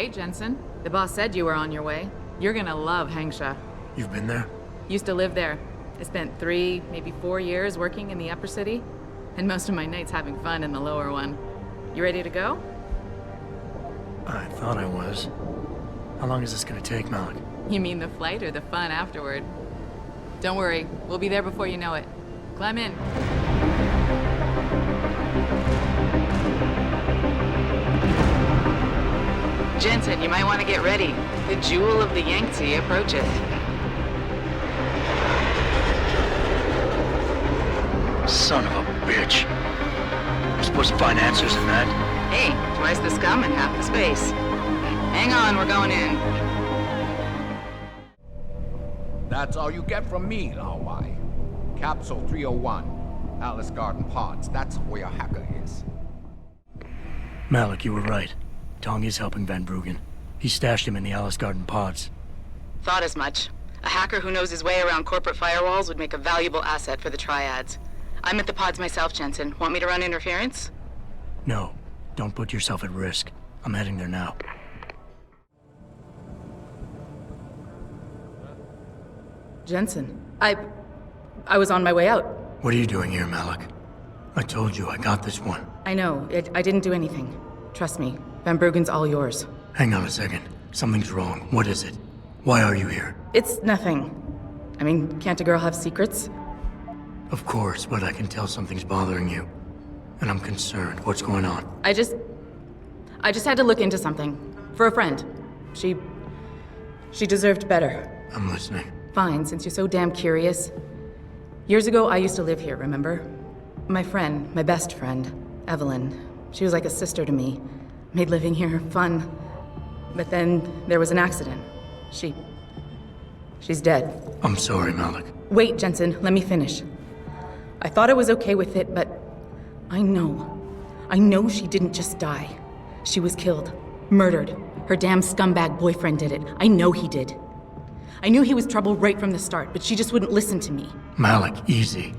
Hey, Jensen. The boss said you were on your way. You're gonna love Hengsha. You've been there? Used to live there. I spent 3, maybe 4 years working in the upper city, and most of my nights having fun in the lower one. You ready to go? I thought I was. How long is this gonna take, Malik? You mean the flight or the fun afterward? Don't worry, we'll be there before you know it. Climb in. Jensen, you might want to get ready. The jewel of the Yangtze approaches. Son of a bitch. I'm supposed to find answers in that? Hey, twice the scum and half the space. Hang on, we're going in. That's all you get from me, Lao Wai. Capsule 301, Alice Garden Pods. That's where your hacker is. Malik, you were right. Tong is helping Van Bruggen. He stashed him in the Alice Garden Pods. Thought as much. A hacker who knows his way around corporate firewalls would make a valuable asset for the Triads. I'm at the pods myself, Jensen. Want me to run interference? No, don't put yourself at risk. I'm heading there now. Jensen, I was on my way out. What are you doing here, Malik? I told you I got this one. I know. I didn't do anything. Trust me. Van Bruggen's all yours. Hang on a second. Something's wrong. What is it? Why are you here? It's nothing. I mean, can't a girl have secrets? Of course, but I can tell something's bothering you. And I'm concerned. What's going on? I just had to look into something. For a friend. She deserved better. I'm listening. Fine, since you're so damn curious. Years ago, I used to live here, remember? My friend, my best friend, Evelyn. She was like a sister to me. Made living here fun. But then there was an accident. She's dead. I'm sorry, Malik. Wait, Jensen, let me finish. I thought I was okay with it, but I know she didn't just die. She was killed. Murdered. Her damn scumbag boyfriend did it. I know he did. I knew he was trouble right from the start, but she just wouldn't listen to me. Malik, easy.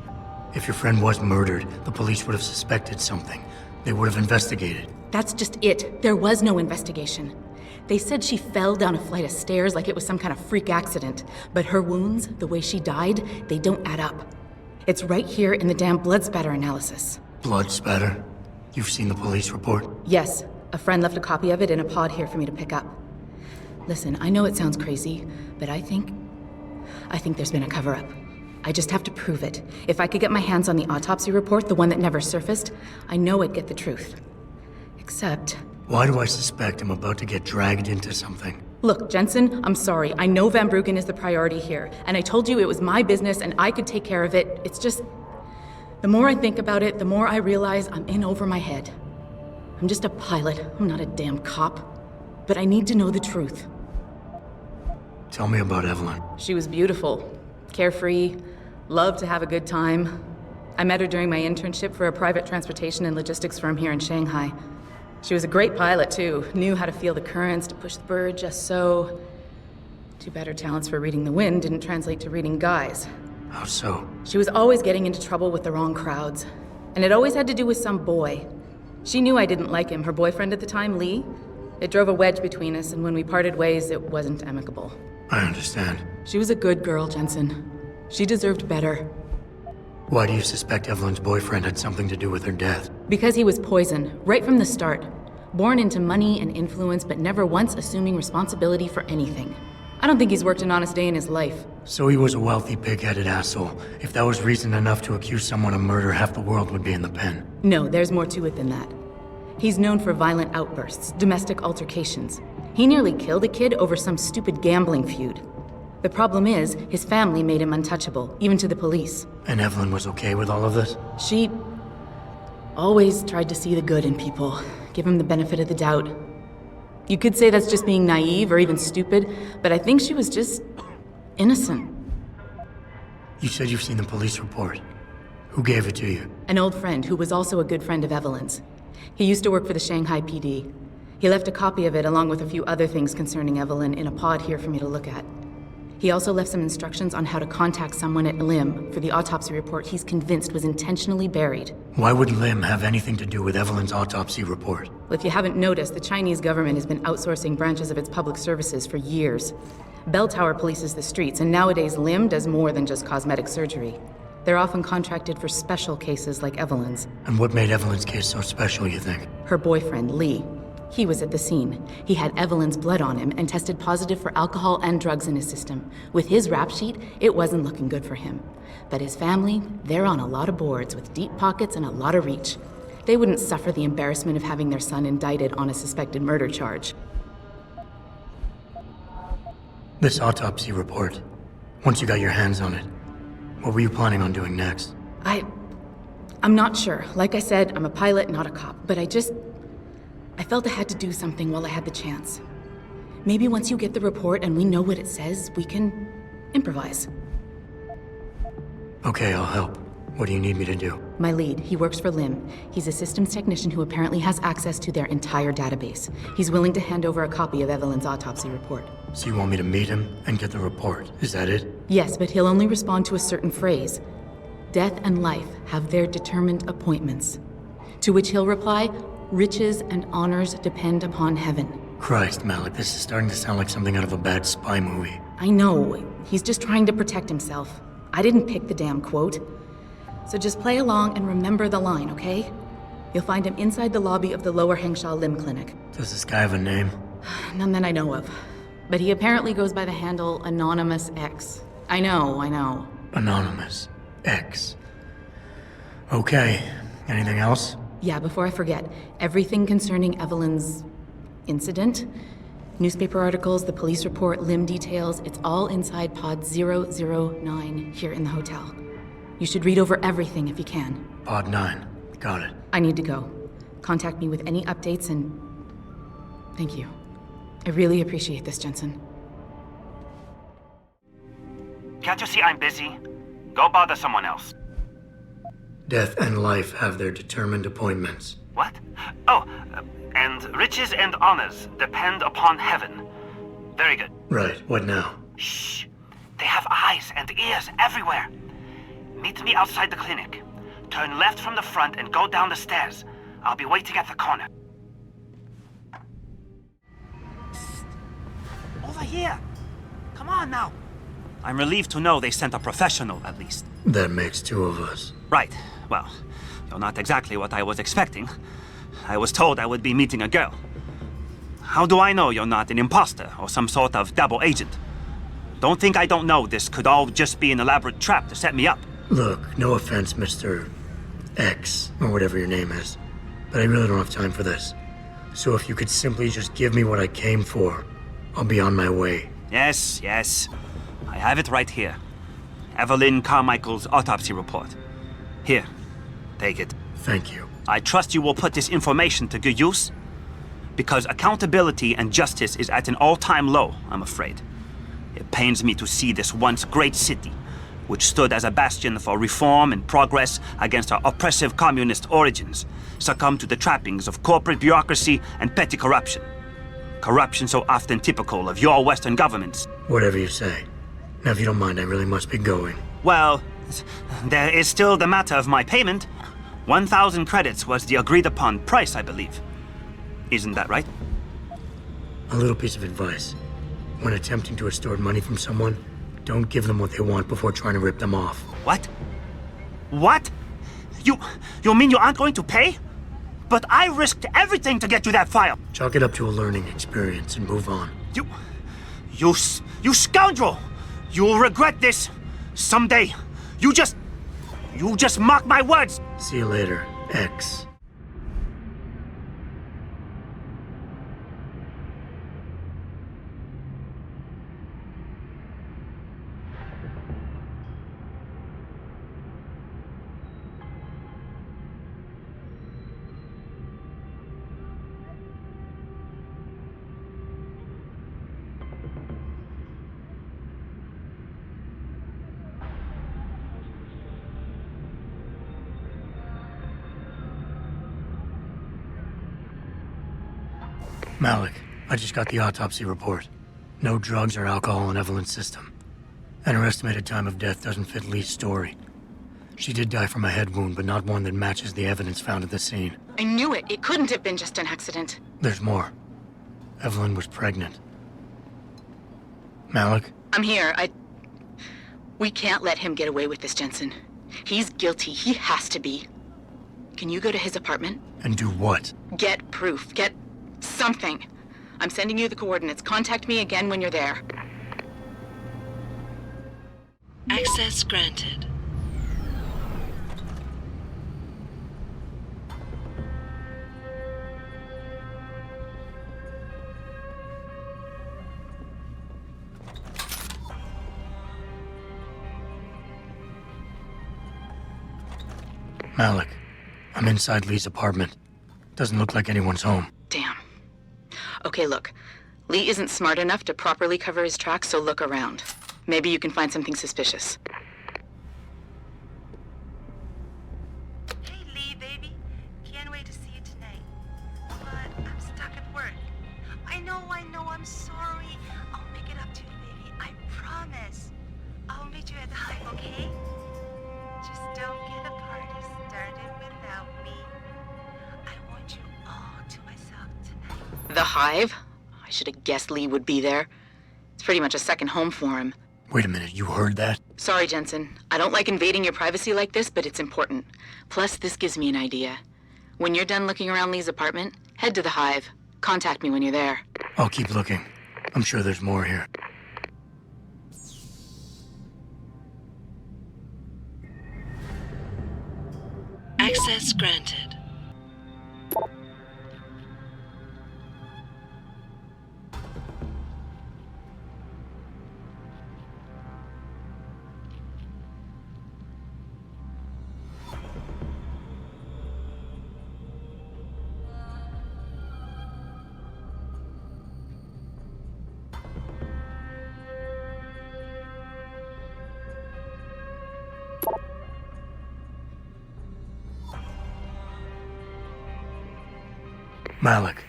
If your friend was murdered, the police would have suspected something. They would have investigated. That's just it. There was no investigation. They said she fell down a flight of stairs like it was some kind of freak accident. But her wounds, the way she died, they don't add up. It's right here in the damn blood spatter analysis. Blood spatter? You've seen the police report? Yes. A friend left a copy of it in a pod here for me to pick up. Listen, I know it sounds crazy, but I think there's been a cover-up. I just have to prove it. If I could get my hands on the autopsy report, the one that never surfaced, I know I'd get the truth. Except... Why do I suspect I'm about to get dragged into something? Look, Jensen, I'm sorry. I know Van Bruggen is the priority here, and I told you it was my business and I could take care of it. It's just... The more I think about it, the more I realize I'm in over my head. I'm just a pilot. I'm not a damn cop. But I need to know the truth. Tell me about Evelyn. She was beautiful. Carefree. Loved to have a good time. I met her during my internship for a private transportation and logistics firm here in Shanghai. She was a great pilot, too. Knew how to feel the currents, to push the bird just so. Too bad her talents for reading the wind didn't translate to reading guys. How so? She was always getting into trouble with the wrong crowds. And it always had to do with some boy. She knew I didn't like him. Her boyfriend at the time, Lee. It drove a wedge between us, and when we parted ways, it wasn't amicable. I understand. She was a good girl, Jensen. She deserved better. Why do you suspect Evelyn's boyfriend had something to do with her death? Because he was poison, right from the start. Born into money and influence, but never once assuming responsibility for anything. I don't think he's worked an honest day in his life. So he was a wealthy, pig-headed asshole. If that was reason enough to accuse someone of murder, half the world would be in the pen. No, there's more to it than that. He's known for violent outbursts, domestic altercations. He nearly killed a kid over some stupid gambling feud. The problem is, his family made him untouchable, even to the police. And Evelyn was okay with all of this? She always tried to see the good in people, give him the benefit of the doubt. You could say that's just being naive or even stupid, but I think she was just innocent. You said you've seen the police report. Who gave it to you? An old friend who was also a good friend of Evelyn's. He used to work for the Shanghai PD. He left a copy of it along with a few other things concerning Evelyn in a pod here for me to look at. He also left some instructions on how to contact someone at Lim for the autopsy report he's convinced was intentionally buried. Why would Lim have anything to do with Evelyn's autopsy report? Well, if you haven't noticed, the Chinese government has been outsourcing branches of its public services for years. Bell Tower polices the streets, and nowadays Lim does more than just cosmetic surgery. They're often contracted for special cases like Evelyn's. And what made Evelyn's case so special, you think? Her boyfriend, Lee. He was at the scene. He had Evelyn's blood on him and tested positive for alcohol and drugs in his system. With his rap sheet, it wasn't looking good for him. But his family, they're on a lot of boards with deep pockets and a lot of reach. They wouldn't suffer the embarrassment of having their son indicted on a suspected murder charge. This autopsy report, once you got your hands on it, what were you planning on doing next? I'm not sure. Like I said, I'm a pilot, not a cop. But I felt I had to do something while I had the chance. Maybe once you get the report and we know what it says, we can improvise. Okay, I'll help. What do you need me to do? My lead, he works for Lim. He's a systems technician who apparently has access to their entire database. He's willing to hand over a copy of Evelyn's autopsy report. So you want me to meet him and get the report, is that it? Yes, but he'll only respond to a certain phrase. Death and life have their determined appointments. To which he'll reply, riches and honors depend upon heaven. Christ, Malik, this is starting to sound like something out of a bad spy movie. I know. He's just trying to protect himself. I didn't pick the damn quote. So just play along and remember the line, okay? You'll find him inside the lobby of the Lower Hengsha Lim Clinic. Does this guy have a name? None that I know of. But he apparently goes by the handle Anonymous X. I know. Anonymous X. Okay. Anything else? Yeah, before I forget, everything concerning Evelyn's incident, newspaper articles, the police report, Lim details, it's all inside pod 009 here in the hotel. You should read over everything if you can. Pod 9. Got it. I need to go. Contact me with any updates and... Thank you. I really appreciate this, Jensen. Can't you see I'm busy? Go bother someone else. Death and life have their determined appointments. What? Oh, and riches and honors depend upon heaven. Very good. Right, what now? Shh. They have eyes and ears everywhere. Meet me outside the clinic. Turn left from the front and go down the stairs. I'll be waiting at the corner. Psst. Over here. Come on now. I'm relieved to know they sent a professional, at least. That makes two of us. Right. Well, you're not exactly what I was expecting. I was told I would be meeting a girl. How do I know you're not an imposter or some sort of double agent? Don't think I don't know this could all just be an elaborate trap to set me up. Look, no offense, Mr. X, or whatever your name is, but I really don't have time for this. So if you could simply just give me what I came for, I'll be on my way. Yes. I have it right here. Evelyn Carmichael's autopsy report. Here, take it. Thank you. I trust you will put this information to good use, because accountability and justice is at an all-time low, I'm afraid. It pains me to see this once great city, which stood as a bastion for reform and progress against our oppressive communist origins, succumb to the trappings of corporate bureaucracy and petty corruption. Corruption so often typical of your Western governments. Whatever you say. Now, if you don't mind, I really must be going. Well, there is still the matter of my payment. 1,000 credits was the agreed-upon price, I believe. Isn't that right? A little piece of advice. When attempting to extort money from someone, don't give them what they want before trying to rip them off. What? What? You mean you aren't going to pay? But I risked everything to get you that file. Chalk it up to a learning experience and move on. You scoundrel! You'll regret this someday. You just mark my words. See you later, X. Malik, I just got the autopsy report. No drugs or alcohol in Evelyn's system. And her estimated time of death doesn't fit Lee's story. She did die from a head wound, but not one that matches the evidence found at the scene. I knew it. It couldn't have been just an accident. There's more. Evelyn was pregnant. Malik? I'm here. We can't let him get away with this, Jensen. He's guilty. He has to be. Can you go to his apartment? And do what? Get proof. Get something. I'm sending you the coordinates. Contact me again when you're there. Access granted. Malik, I'm inside Lee's apartment. Doesn't look like anyone's home. Damn. Okay, look. Lee isn't smart enough to properly cover his tracks, so look around. Maybe you can find something suspicious. Hey, Lee, baby. Can't wait to see you tonight. But I'm stuck at work. I know, I'm sorry. I'll make it up to you, baby. I promise. I'll meet you at the Hive, okay? Just don't get the party started without me. I want you all to myself tonight. The Hive? I should have guessed Lee would be there. It's pretty much a second home for him. Wait a minute, you heard that? Sorry, Jensen. I don't like invading your privacy like this, but it's important. Plus, this gives me an idea. When you're done looking around Lee's apartment, head to the Hive. Contact me when you're there. I'll keep looking. I'm sure there's more here. Access granted. Malik.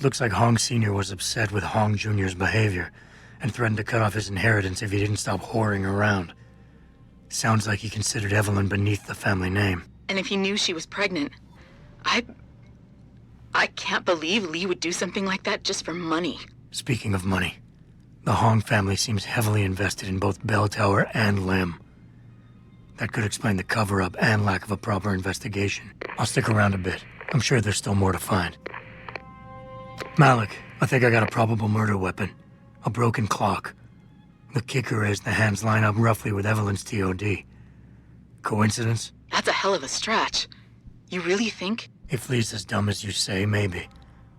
Looks like Hong Sr. was upset with Hong Jr.'s behavior and threatened to cut off his inheritance if he didn't stop whoring around. Sounds like he considered Evelyn beneath the family name. And if he knew she was pregnant, I can't believe Lee would do something like that just for money. Speaking of money, the Hong family seems heavily invested in both Bell Tower and Lim. That could explain the cover-up and lack of a proper investigation. I'll stick around a bit. I'm sure there's still more to find. Malik, I think I got a probable murder weapon. A broken clock. The kicker is the hands line up roughly with Evelyn's TOD. Coincidence? That's a hell of a stretch. You really think? If Lee's as dumb as you say, maybe.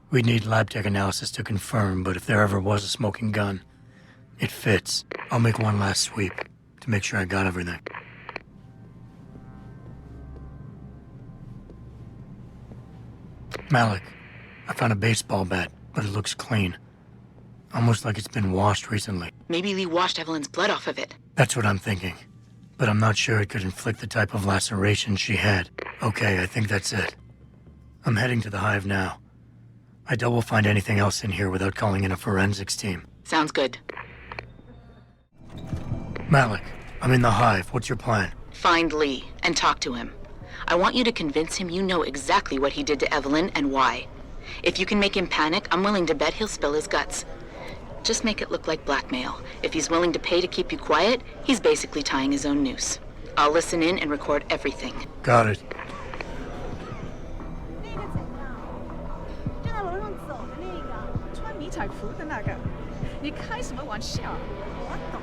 We'd need lab tech analysis to confirm, but if there ever was a smoking gun, it fits. I'll make one last sweep to make sure I got everything. Malik, I found a baseball bat, but it looks clean. Almost like it's been washed recently. Maybe Lee washed Evelyn's blood off of it. That's what I'm thinking. But I'm not sure it could inflict the type of laceration she had. Okay, I think that's it. I'm heading to the Hive now. I doubt we'll find anything else in here without calling in a forensics team. Sounds good. Malik, I'm in the Hive. What's your plan? Find Lee and talk to him. I want you to convince him you know exactly what he did to Evelyn and why. If you can make him panic, I'm willing to bet he'll spill his guts. Just make it look like blackmail. If he's willing to pay to keep you quiet, he's basically tying his own noose. I'll listen in and record everything. Got it. 正在楼上走的那个，穿迷彩服的那个，你开什么玩笑？我懂，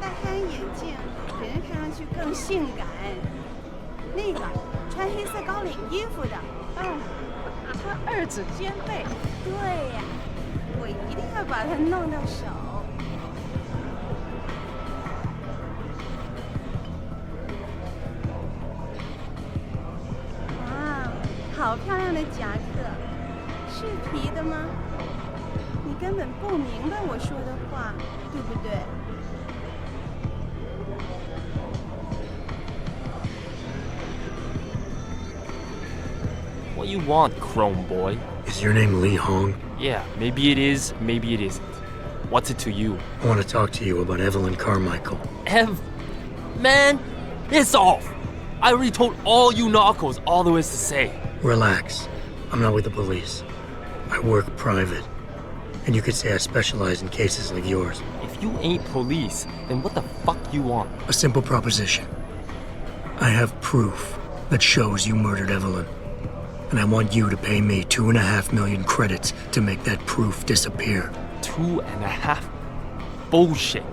戴黑眼镜，给人看上去更性感。那个穿黑色高领衣服的，他二指兼备。对呀，我一定要把他弄到手。哇，好漂亮的夹克，是皮的吗？你根本不明白我说的话，对不对？ What you want, Chrome Boy? Is your name Lee Hong? Yeah, maybe it is, maybe it isn't. What's it to you? I want to talk to you about Evelyn Carmichael. Man, piss off! I already told all you narcos all there is to say. Relax. I'm not with the police. I work private. And you could say I specialize in cases like yours. If you ain't police, then what the fuck you want? A simple proposition. I have proof that shows you murdered Evelyn. And I want you to pay me 2.5 million credits to make that proof disappear. 2.5? Bullshit.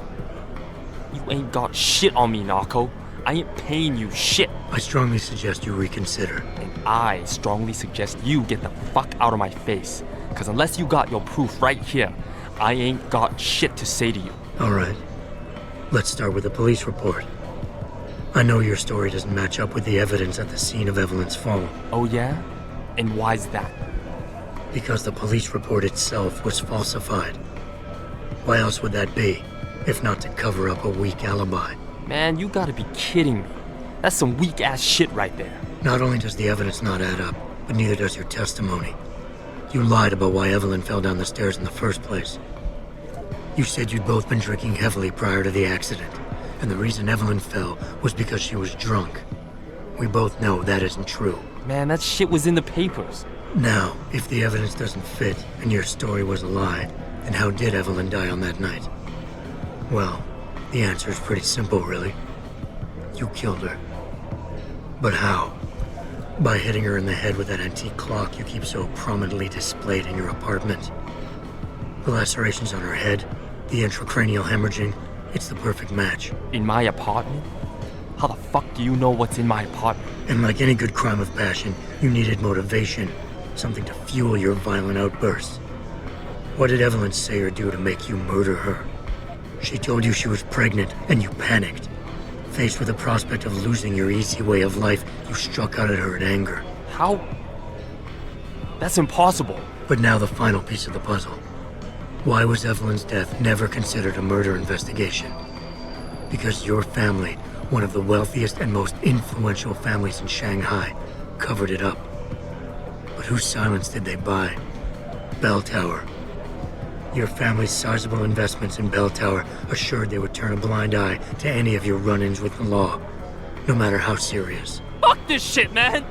You ain't got shit on me, narco. I ain't paying you shit. I strongly suggest you reconsider. And I strongly suggest you get the fuck out of my face. Cause unless you got your proof right here, I ain't got shit to say to you. Alright. Let's start with the police report. I know your story doesn't match up with the evidence at the scene of Evelyn's fall. Oh yeah? And why's that? Because the police report itself was falsified. Why else would that be, if not to cover up a weak alibi? Man, you gotta be kidding me. That's some weak-ass shit right there. Not only does the evidence not add up, but neither does your testimony. You lied about why Evelyn fell down the stairs in the first place. You said you'd both been drinking heavily prior to the accident, and the reason Evelyn fell was because she was drunk. We both know that isn't true. Man, that shit was in the papers. Now, if the evidence doesn't fit and your story was a lie, then how did Evelyn die on that night? Well, the answer is pretty simple, really. You killed her. But how? By hitting her in the head with that antique clock you keep so prominently displayed in your apartment. The lacerations on her head, the intracranial hemorrhaging, it's the perfect match. In my apartment? How the fuck do you know what's in my apartment? And like any good crime of passion, you needed motivation, something to fuel your violent outbursts. What did Evelyn say or do to make you murder her? She told you she was pregnant, and you panicked. Faced with the prospect of losing your easy way of life, you struck out at her in anger. How? That's impossible. But now the final piece of the puzzle. Why was Evelyn's death never considered a murder investigation? Because your family, one of the wealthiest and most influential families in Shanghai, covered it up. But whose silence did they buy? Bell Tower. Your family's sizable investments in Bell Tower assured they would turn a blind eye to any of your run-ins with the law, no matter how serious. Fuck this shit, man!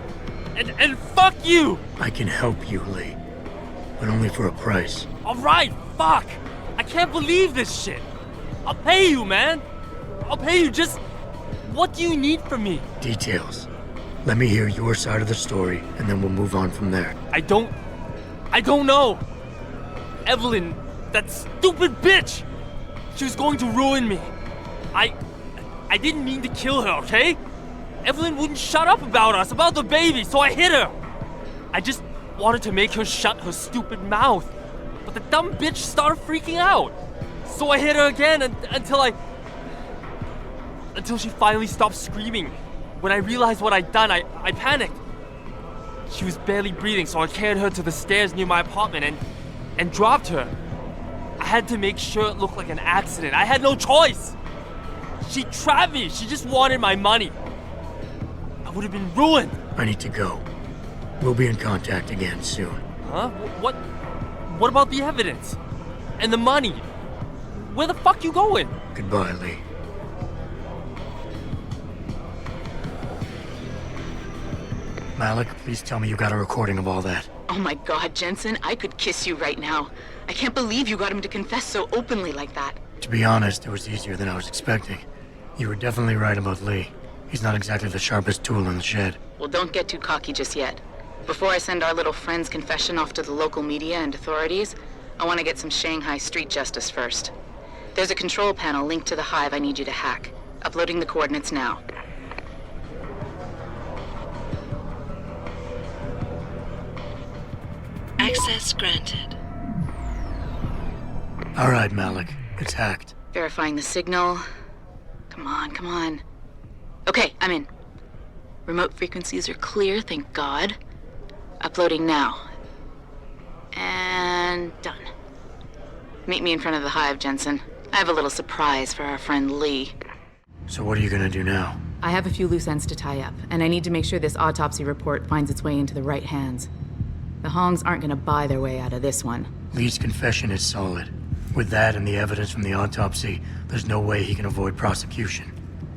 And fuck you! I can help you, Lee. But only for a price. Alright, fuck! I can't believe this shit! I'll pay you, man! I'll pay you, just... What do you need from me? Details. Let me hear your side of the story, and then we'll move on from there. I don't know! Evelyn, that stupid bitch! She was going to ruin me. I didn't mean to kill her, okay? Evelyn wouldn't shut up about us, about the baby, so I hit her. I just wanted to make her shut her stupid mouth. But the dumb bitch started freaking out. So I hit her again until she finally stopped screaming. When I realized what I'd done, I panicked. She was barely breathing, so I carried her to the stairs near my apartment and dropped her. I had to make sure it looked like an accident. I had no choice. She trapped me. She just wanted my money. I would have been ruined. I need to go. We'll be in contact again soon. Huh? What about the evidence? And the money? Where the fuck you going? Goodbye, Lee. Malik, please tell me you got a recording of all that. Oh my god, Jensen, I could kiss you right now. I can't believe you got him to confess so openly like that. To be honest, it was easier than I was expecting. You were definitely right about Lee. He's not exactly the sharpest tool in the shed. Well, don't get too cocky just yet. Before I send our little friend's confession off to the local media and authorities, I want to get some Shanghai street justice first. There's a control panel linked to the hive I need you to hack. Uploading the coordinates now. Access granted. All right, Malik. It's hacked. Verifying the signal. Come on. Okay, I'm in. Remote frequencies are clear, thank God. Uploading now. And done. Meet me in front of the hive, Jensen. I have a little surprise for our friend Lee. So what are you gonna do now? I have a few loose ends to tie up, and I need to make sure this autopsy report finds its way into the right hands. The Hongs aren't gonna buy their way out of this one. Lee's confession is solid. With that and the evidence from the autopsy, there's no way he can avoid prosecution.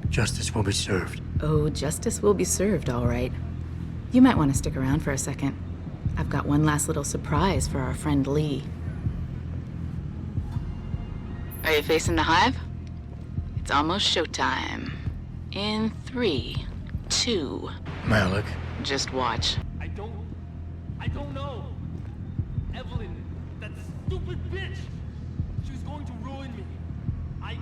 Justice will be served. Oh, justice will be served, all right. You might want to stick around for a second. I've got one last little surprise for our friend Lee. Are you facing the hive? It's almost showtime. In 3, 2... Malik. Just watch. I don't know. Evelyn, that stupid bitch. She was going to ruin me. I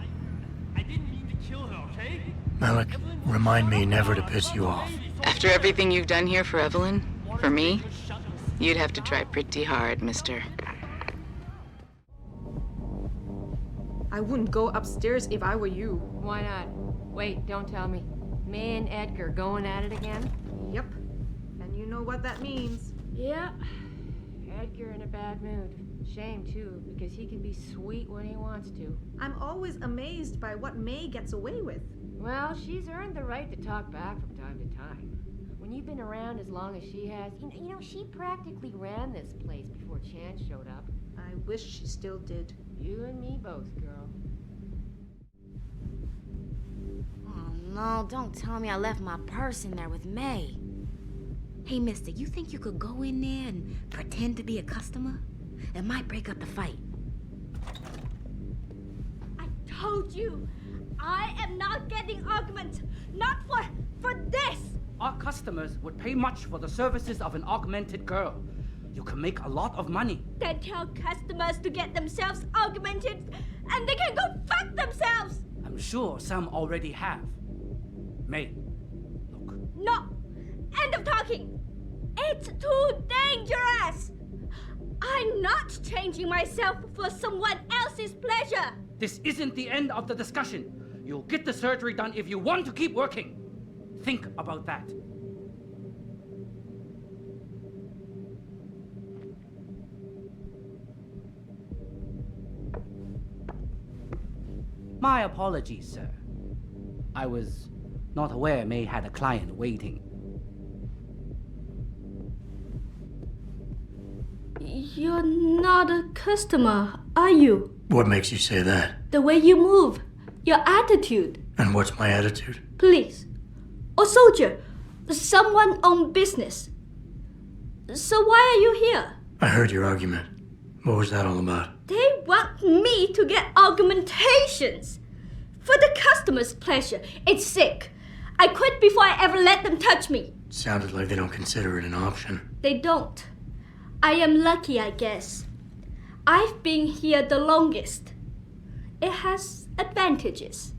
didn't mean to kill her, okay? Malik, remind me never to piss you off. After everything you've done here for Evelyn, for me, you'd have to try pretty hard, mister. I wouldn't go upstairs if I were you. Why not? Wait, don't tell me. Me and Edgar going at it again? Yep. And you know what that means. Yeah. Edgar in a bad mood. Shame, too, because he can be sweet when he wants to. I'm always amazed by what May gets away with. Well, she's earned the right to talk back from time to time. When you've been around as long as she has, you know, she practically ran this place before Chance showed up. I wish she still did. You and me both, girl. Oh, no, don't tell me I left my purse in there with May. Hey, mister, you think you could go in there and pretend to be a customer? It might break up the fight. I told you, I am not getting argument. Not for this. Our customers would pay much for the services of an augmented girl. You can make a lot of money. Then tell customers to get themselves augmented and they can go fuck themselves. I'm sure some already have. May, look. No. End of talking. It's too dangerous. I'm not changing myself for someone else's pleasure. This isn't the end of the discussion. You'll get the surgery done if you want to keep working. Think about that. My apologies, sir. I was not aware May had a client waiting. You're not a customer, are you? What makes you say that? The way you move, your attitude. And what's my attitude? Police. Or soldier. Someone on business. So why are you here? I heard your argument. What was that all about? They want me to get augmentations. For the customer's pleasure. It's sick. I quit before I ever let them touch me. Sounded like they don't consider it an option. They don't. I am lucky, I guess. I've been here the longest. It has advantages.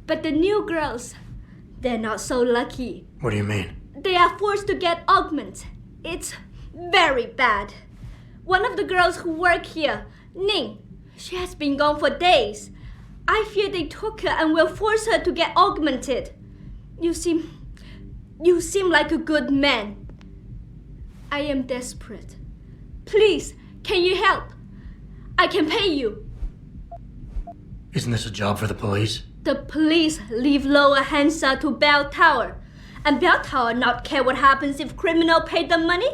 But the new girls, they're not so lucky. What do you mean? They are forced to get augments. It's very bad. One of the girls who work here, Ning, she has been gone for days. I fear they took her and will force her to get augmented. You seem like a good man. I am desperate. Please, can you help? I can pay you. Isn't this a job for the police? The police leave Lower Hengsha to Bell Tower. And Bell Tower not care what happens if criminal pay them money.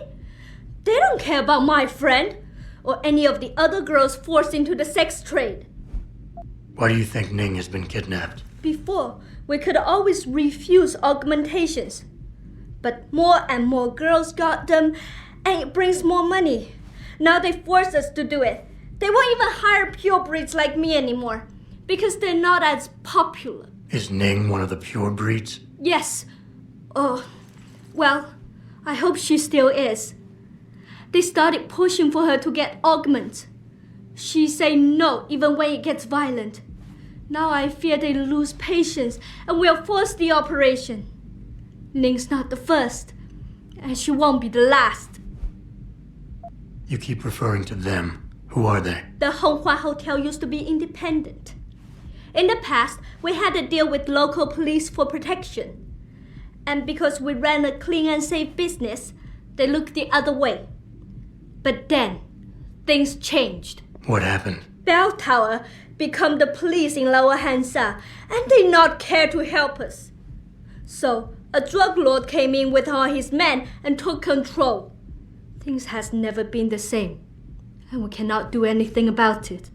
They don't care about my friend or any of the other girls forced into the sex trade. Why do you think Ning has been kidnapped? Before, we could always refuse augmentations. But more and more girls got them, and it brings more money. Now they force us to do it. They won't even hire purebreds like me anymore, because they're not as popular. Is Ning one of the pure breeds? Yes. Oh, well, I hope she still is. They started pushing for her to get augments. She say no even when it gets violent. Now I fear they lose patience and will force the operation. Ning's not the first, and she won't be the last. You keep referring to them. Who are they? The Honghua Hotel used to be independent. In the past, we had to deal with local police for protection. And because we ran a clean and safe business, they looked the other way. But then, things changed. What happened? Bell Tower become the police in Lower Hengsha, and they not care to help us. So, a drug lord came in with all his men and took control. Things has never been the same, and we cannot do anything about it.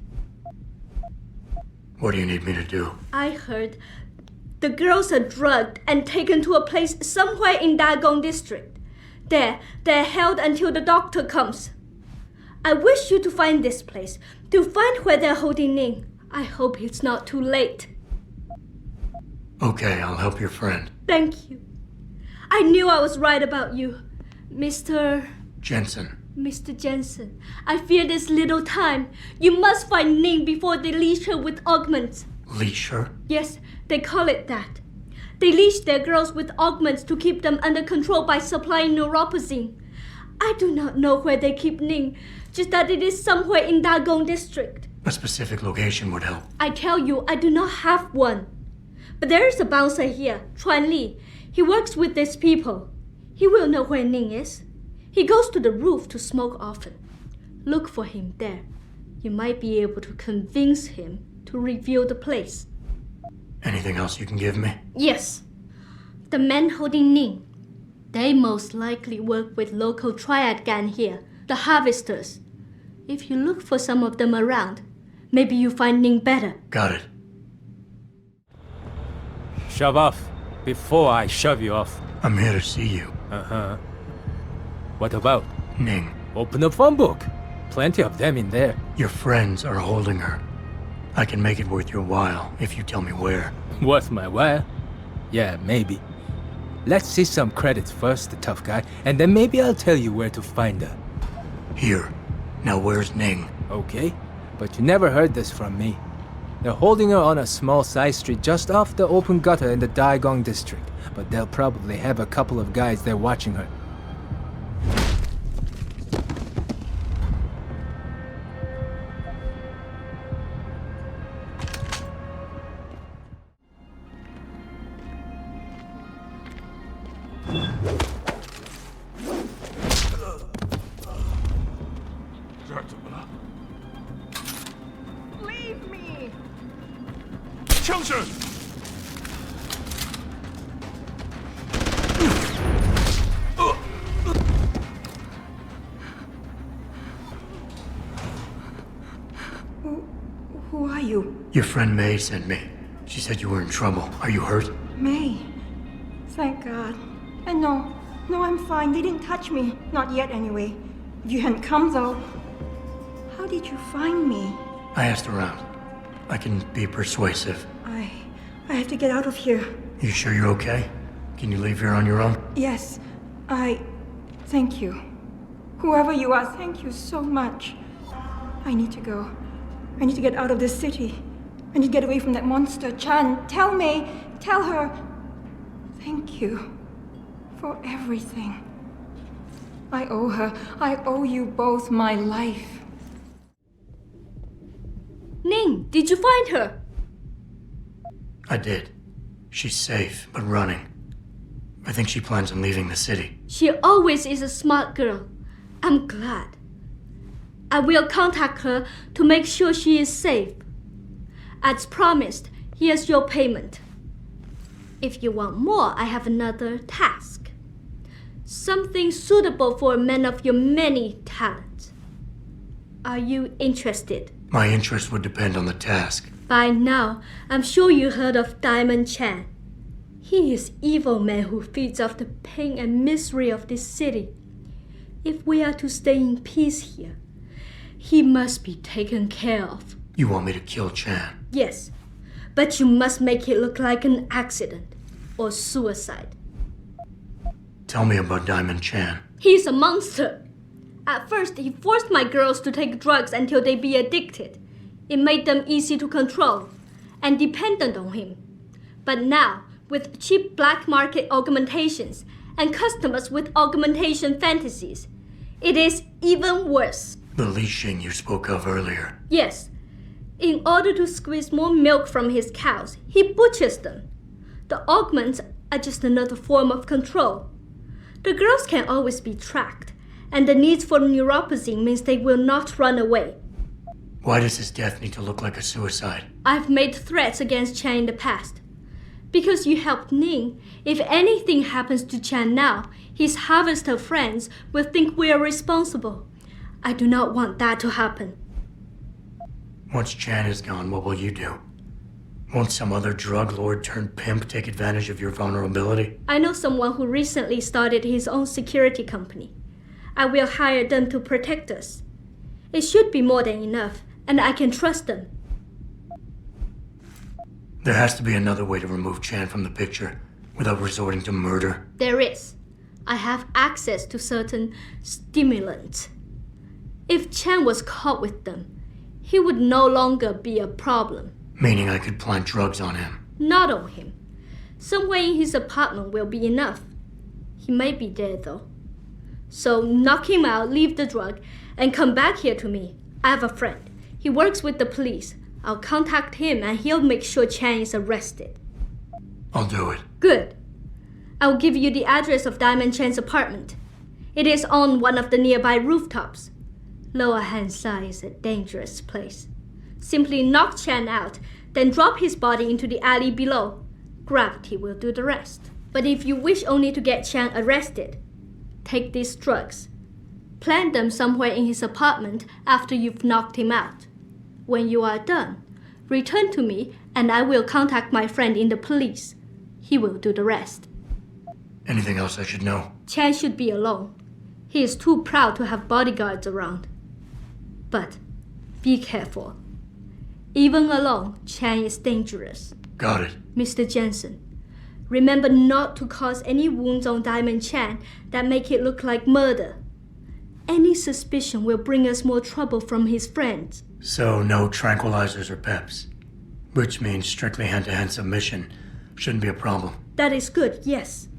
What do you need me to do? I heard the girls are drugged and taken to a place somewhere in Dagong district. There, they're held until the doctor comes. I wish you to find this place, to find where they're holding Ning. I hope it's not too late. Okay, I'll help your friend. Thank you. I knew I was right about you, Mr. Jensen. Mr. Jensen, I fear there's little time. You must find Ning before they leash her with augments. Leash her? Yes, they call it that. They leash their girls with augments to keep them under control by supplying neuropazine. I do not know where they keep Ning, just that it is somewhere in Dagong district. A specific location would help. I tell you, I do not have one. But there is a bouncer here, Chuan Li. He works with these people. He will know where Ning is. He goes to the roof to smoke often. Look for him there. You might be able to convince him to reveal the place. Anything else you can give me? Yes. The men holding Ning. They most likely work with local triad gang here, the Harvesters. If you look for some of them around, maybe you find Ning better. Got it. Shove off before I shove you off. I'm here to see you. Uh-huh. What about? Ning. Open the phone book. Plenty of them in there. Your friends are holding her. I can make it worth your while if you tell me where. Worth my while? Yeah, maybe. Let's see some credits first, the tough guy, and then maybe I'll tell you where to find her. Here. Now where's Ning? Okay, but you never heard this from me. They're holding her on a small side street just off the open gutter in the Daigong district, but they'll probably have a couple of guys there watching her. Leave me! Who are you? Your friend May sent me. She said you were in trouble. Are you hurt? May. Thank God. And no, I'm fine. They didn't touch me. Not yet, anyway. If you hadn't come, though. How did you find me? I asked around. I can be persuasive. I have to get out of here. You sure you're okay? Can you leave here on your own? Yes, thank you. Whoever you are, thank you so much. I need to go. I need to get out of this city. I need to get away from that monster, Chan. Tell May, tell her. Thank you for everything. I owe her. I owe you both my life. Ning, did you find her? I did. She's safe, but running. I think she plans on leaving the city. She always is a smart girl. I'm glad. I will contact her to make sure she is safe. As promised, here's your payment. If you want more, I have another task. Something suitable for a man of your many talents. Are you interested? My interest would depend on the task. By now, I'm sure you heard of Diamond Chan. He is evil man who feeds off the pain and misery of this city. If we are to stay in peace here, he must be taken care of. You want me to kill Chan? Yes, but you must make it look like an accident or suicide. Tell me about Diamond Chan. He's a monster. At first, he forced my girls to take drugs until they be addicted. It made them easy to control and dependent on him. But now, with cheap black market augmentations and customers with augmentation fantasies, it is even worse. The leashing you spoke of earlier. Yes. In order to squeeze more milk from his cows, he butchers them. The augments are just another form of control. The girls can always be tracked, and the need for neuropathy means they will not run away. Why does his death need to look like a suicide? I've made threats against Chan in the past. Because you helped Ning, if anything happens to Chan now, his harvester friends will think we are responsible. I do not want that to happen. Once Chan is gone, what will you do? Won't some other drug lord turned pimp take advantage of your vulnerability? I know someone who recently started his own security company. I will hire them to protect us. It should be more than enough, and I can trust them. There has to be another way to remove Chan from the picture without resorting to murder. There is. I have access to certain stimulants. If Chan was caught with them, he would no longer be a problem. Meaning I could plant drugs on him. Not on him. Somewhere in his apartment will be enough. He may be dead though. So knock him out, leave the drug, and come back here to me. I have a friend. He works with the police. I'll contact him and he'll make sure Chan is arrested. I'll do it. Good. I'll give you the address of Diamond Chan's apartment. It is on one of the nearby rooftops. Lower Hengsha is a dangerous place. Simply knock Chan out, then drop his body into the alley below. Gravity will do the rest. But if you wish only to get Chan arrested, take these drugs. Plant them somewhere in his apartment after you've knocked him out. When you are done, return to me and I will contact my friend in the police. He will do the rest. Anything else I should know? Chan should be alone. He is too proud to have bodyguards around. But be careful. Even alone, Chan is dangerous. Got it. Mr. Jensen, remember not to cause any wounds on Diamond Chan that make it look like murder. Any suspicion will bring us more trouble from his friends. So no tranquilizers or peps. Which means strictly hand-to-hand submission. Shouldn't be a problem. That is good, yes.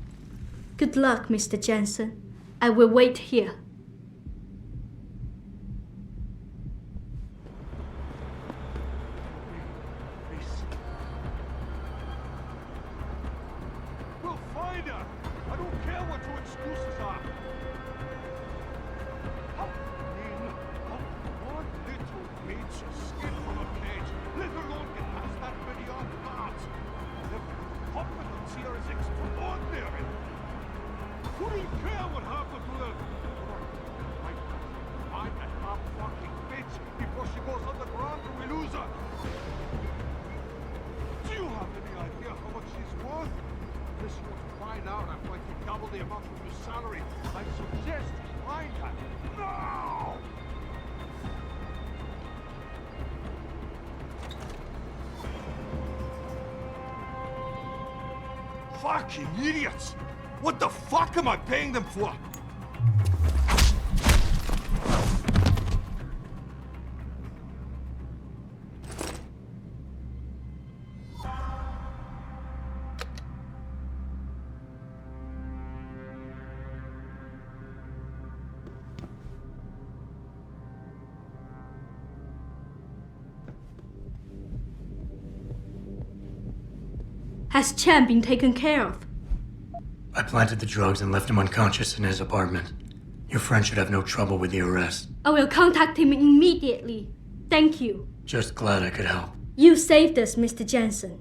Good luck, Mr. Jensen. I will wait here. We'll find her! I don't care what your excuses are! How one little bitch escaped from a cage, let alone get past that many odd guards! The competence here is extraordinary! Who do you care what happened to them? Find that dumb fucking bitch before she goes underground and we lose her! Do you have any idea how much she's worth? Unless you want to find out, I'm going to double the amount of your salary. I suggest you find her now! Fucking idiots! What the fuck am I paying them for? Has Chan been taken care of? I planted the drugs and left him unconscious in his apartment. Your friend should have no trouble with the arrest. I will contact him immediately. Thank you. Just glad I could help. You saved us, Mr. Jensen.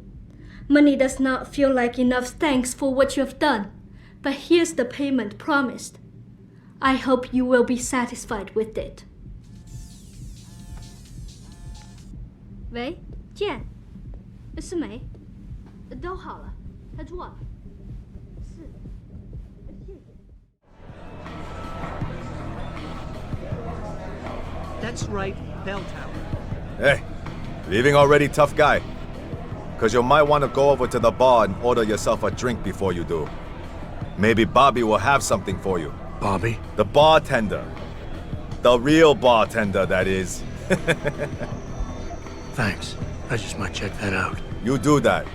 Money does not feel like enough thanks for what you have done, but here's the payment promised. I hope you will be satisfied with it. 喂，建，是没？都好了，他做了。是，谢谢。 That's right, bell tower. Hey, leaving already, tough guy? Because you might want to go over to the bar and order yourself a drink before you do. Maybe Bobby will have something for you. Bobby? The bartender. The real bartender, that is. Thanks. I just might check that out. You do that.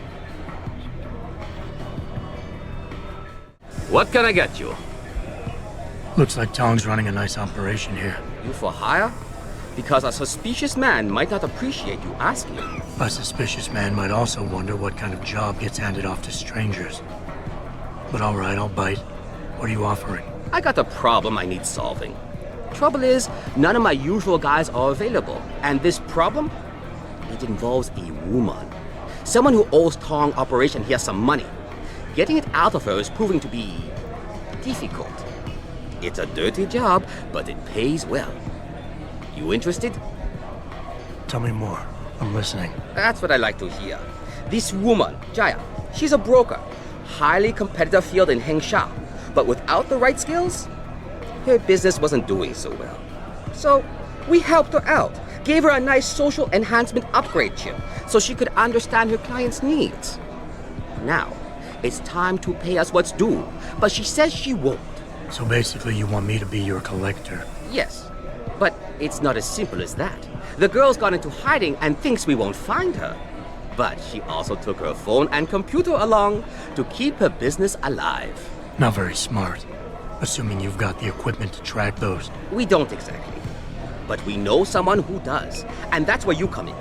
What can I get you? Looks like Tong's running a nice operation here. You for hire? Because a suspicious man might not appreciate you asking. A suspicious man might also wonder what kind of job gets handed off to strangers. But all right, I'll bite. What are you offering? I got a problem I need solving. Trouble is, none of my usual guys are available. And this problem? It involves a woman. Someone who owes Tong Operation here some money. Getting it out of her is proving to be difficult. It's a dirty job, but it pays well. You interested? Tell me more. I'm listening. That's what I like to hear. This woman, Jaya, she's a broker. Highly competitive field in Hengsha. But without the right skills, her business wasn't doing so well. So we helped her out. Gave her a nice social enhancement upgrade chip so she could understand her clients' needs. Now, it's time to pay us what's due, but she says she won't. So basically you want me to be your collector? Yes, but it's not as simple as that. The girl's gone into hiding and thinks we won't find her. But she also took her phone and computer along to keep her business alive. Not very smart, assuming you've got the equipment to track those. We don't exactly. But we know someone who does, and that's where you come in.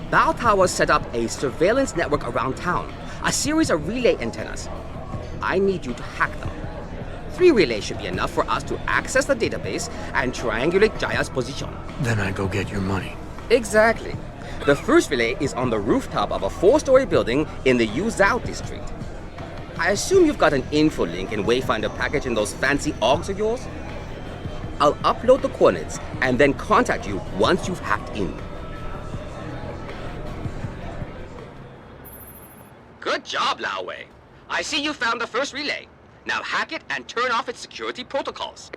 Bao Tower set up a surveillance network around town, a series of relay antennas. I need you to hack them. 3 relays should be enough for us to access the database and triangulate Jaya's position. Then I go get your money. Exactly. The first relay is on the rooftop of a 4-story building in the Yuzhou district. I assume you've got an info link and Wayfinder package in those fancy AUGs of yours? I'll upload the coordinates and then contact you once you've hacked in. Good job, Lao Wei. I see you found the first relay. Now hack it and turn off its security protocols.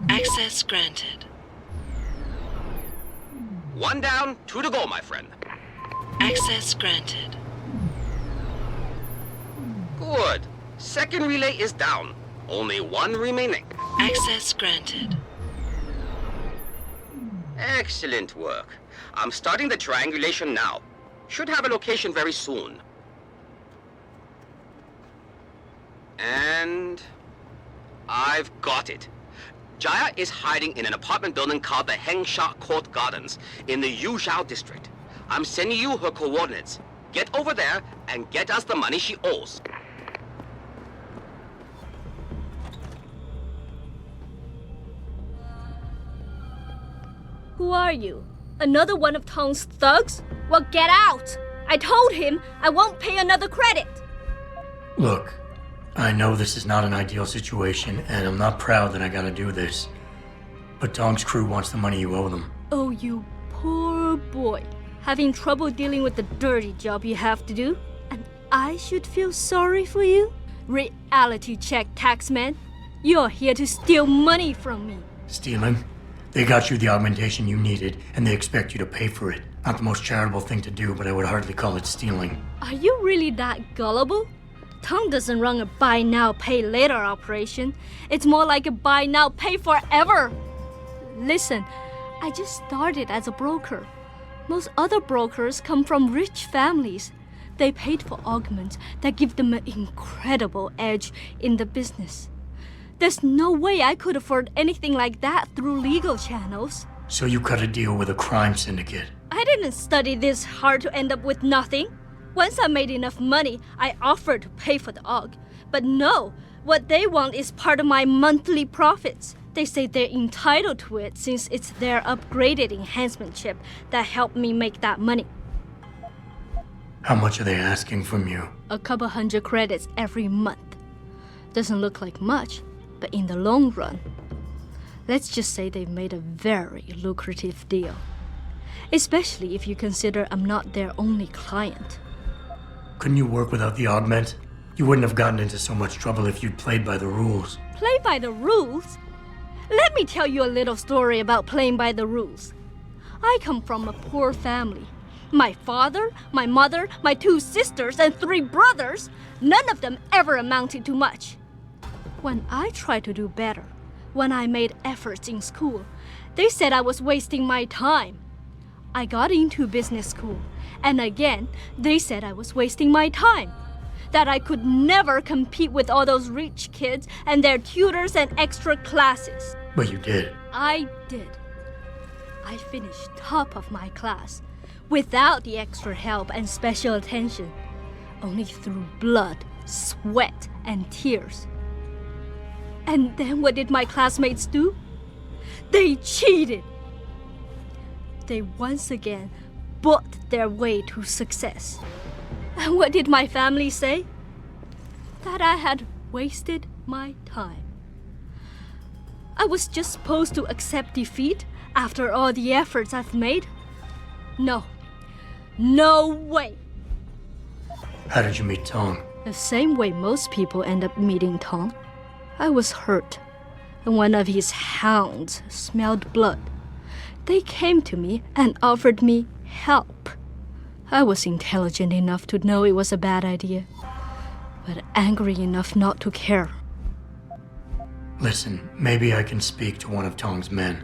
Access granted. 1 down, 2 to go, my friend. Access granted. Good. Second relay is down. Only 1 remaining. Access granted. Excellent work. I'm starting the triangulation now. Should have a location very soon. And I've got it. Jaya is hiding in an apartment building called the Hengsha Court Gardens in the Yuzhou district. I'm sending you her coordinates. Get over there and get us the money she owes. Who are you? Another one of Tong's thugs? Well, get out! I told him I won't pay another credit. Look, I know this is not an ideal situation, and I'm not proud that I gotta do this. But Tong's crew wants the money you owe them. Oh, you poor boy. Having trouble dealing with the dirty job you have to do? And I should feel sorry for you? Reality check, taxman. You're here to steal money from me. Stealing? They got you the augmentation you needed, and they expect you to pay for it. Not the most charitable thing to do, but I would hardly call it stealing. Are you really that gullible? Tong doesn't run a buy now, pay later operation. It's more like a buy now, pay forever. Listen, I just started as a broker. Most other brokers come from rich families. They paid for augments that give them an incredible edge in the business. There's no way I could afford anything like that through legal channels. So you cut a deal with a crime syndicate? I didn't study this hard to end up with nothing. Once I made enough money, I offered to pay for the AUG. But no, what they want is part of my monthly profits. They say they're entitled to it since it's their upgraded enhancement chip that helped me make that money. How much are they asking from you? A couple hundred credits every month. Doesn't look like much, but in the long run, let's just say they've made a very lucrative deal. Especially if you consider I'm not their only client. Couldn't you work without the augment? You wouldn't have gotten into so much trouble if you'd played by the rules. Play by the rules? Let me tell you a little story about playing by the rules. I come from a poor family. My father, my mother, my 2 sisters, and 3 brothers, none of them ever amounted to much. When I tried to do better, when I made efforts in school, they said I was wasting my time. I got into business school, and again, they said I was wasting my time. That I could never compete with all those rich kids and their tutors and extra classes. But you did. I did. I finished top of my class, without the extra help and special attention, only through blood, sweat, and tears. And then what did my classmates do? They cheated. They once again bought their way to success. And what did my family say? That I had wasted my time. I was just supposed to accept defeat after all the efforts I've made? No. No way. How did you meet Tong? The same way most people end up meeting Tong. I was hurt, and one of his hounds smelled blood. They came to me and offered me help. I was intelligent enough to know it was a bad idea, but angry enough not to care. Listen, maybe I can speak to one of Tong's men.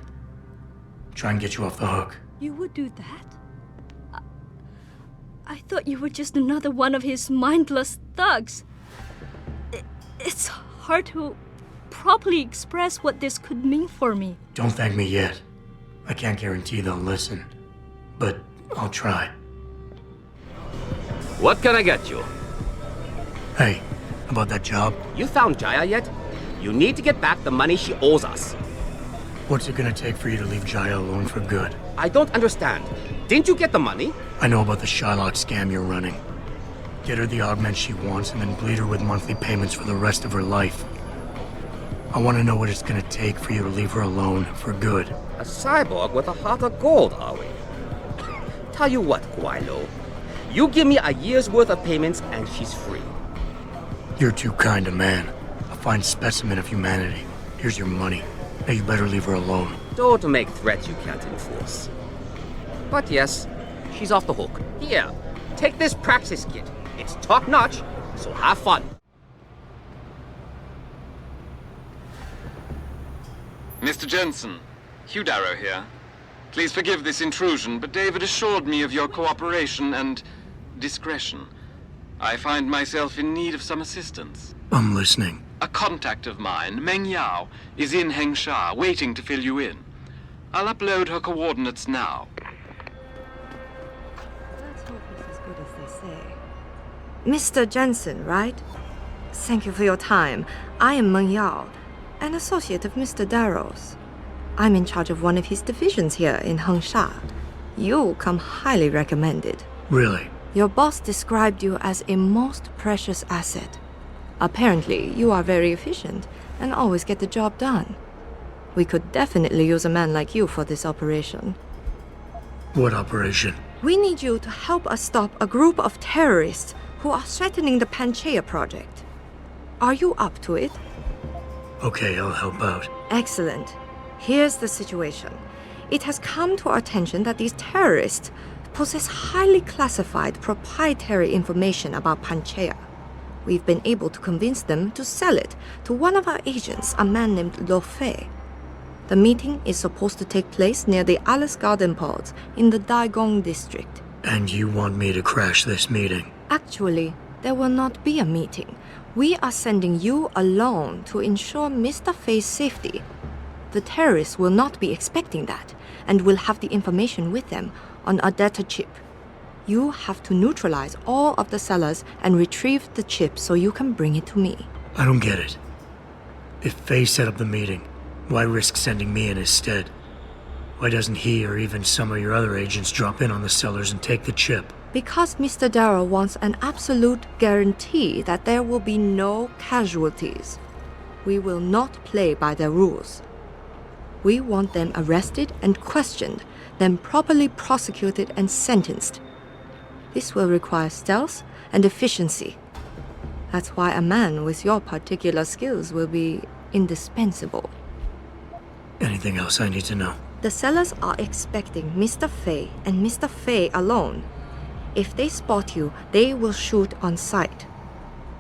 Try and get you off the hook. You would do that? I thought you were just another one of his mindless thugs. It's hard to properly express what this could mean for me. Don't thank me yet. I can't guarantee they'll listen, but I'll try. What can I get you? Hey, about that job? You found Jaya yet? You need to get back the money she owes us. What's it gonna take for you to leave Jaya alone for good? I don't understand. Didn't you get the money? I know about the Shylock scam you're running. Get her the augment she wants and then bleed her with monthly payments for the rest of her life. I want to know what it's gonna take for you to leave her alone for good. A cyborg with a heart of gold, are we? Tell you what, Guilo. You give me a year's worth of payments and she's free. You're too kind a man. A fine specimen of humanity. Here's your money. Now you better leave her alone. Don't make threats you can't enforce. But yes, she's off the hook. Here, take this practice kit. It's top-notch, so have fun. Mr. Jensen, Hugh Darrow here. Please forgive this intrusion, but David assured me of your cooperation and discretion. I find myself in need of some assistance. I'm listening. A contact of mine, Meng Yao, is in Hengsha, waiting to fill you in. I'll upload her coordinates now. Let's hope it's as good as they say. Mr. Jensen, right? Thank you for your time. I am Meng Yao, an associate of Mr. Darrow's. I'm in charge of one of his divisions here in Hengsha. You come highly recommended. Really? Your boss described you as a most precious asset. Apparently, you are very efficient and always get the job done. We could definitely use a man like you for this operation. What operation? We need you to help us stop a group of terrorists who are threatening the Panchaea project. Are you up to it? Okay, I'll help out. Excellent. Here's the situation. It has come to our attention that these terrorists possess highly classified proprietary information about Panchaea. We've been able to convince them to sell it to one of our agents, a man named Lo Fei. The meeting is supposed to take place near the Alice Garden pods in the Daigong district. And you want me to crash this meeting? Actually, there will not be a meeting. We are sending you alone to ensure Mr. Fei's safety. The terrorists will not be expecting that, and will have the information with them on a data chip. You have to neutralize all of the sellers and retrieve the chip so you can bring it to me. I don't get it. If Fei set up the meeting, why risk sending me in instead? Why doesn't he or even some of your other agents drop in on the sellers and take the chip? Because Mr. Darrow wants an absolute guarantee that there will be no casualties. We will not play by their rules. We want them arrested and questioned, then properly prosecuted and sentenced. This will require stealth and efficiency. That's why a man with your particular skills will be indispensable. Anything else I need to know? The sellers are expecting Mr. Fei and Mr. Fei alone. If they spot you, they will shoot on sight.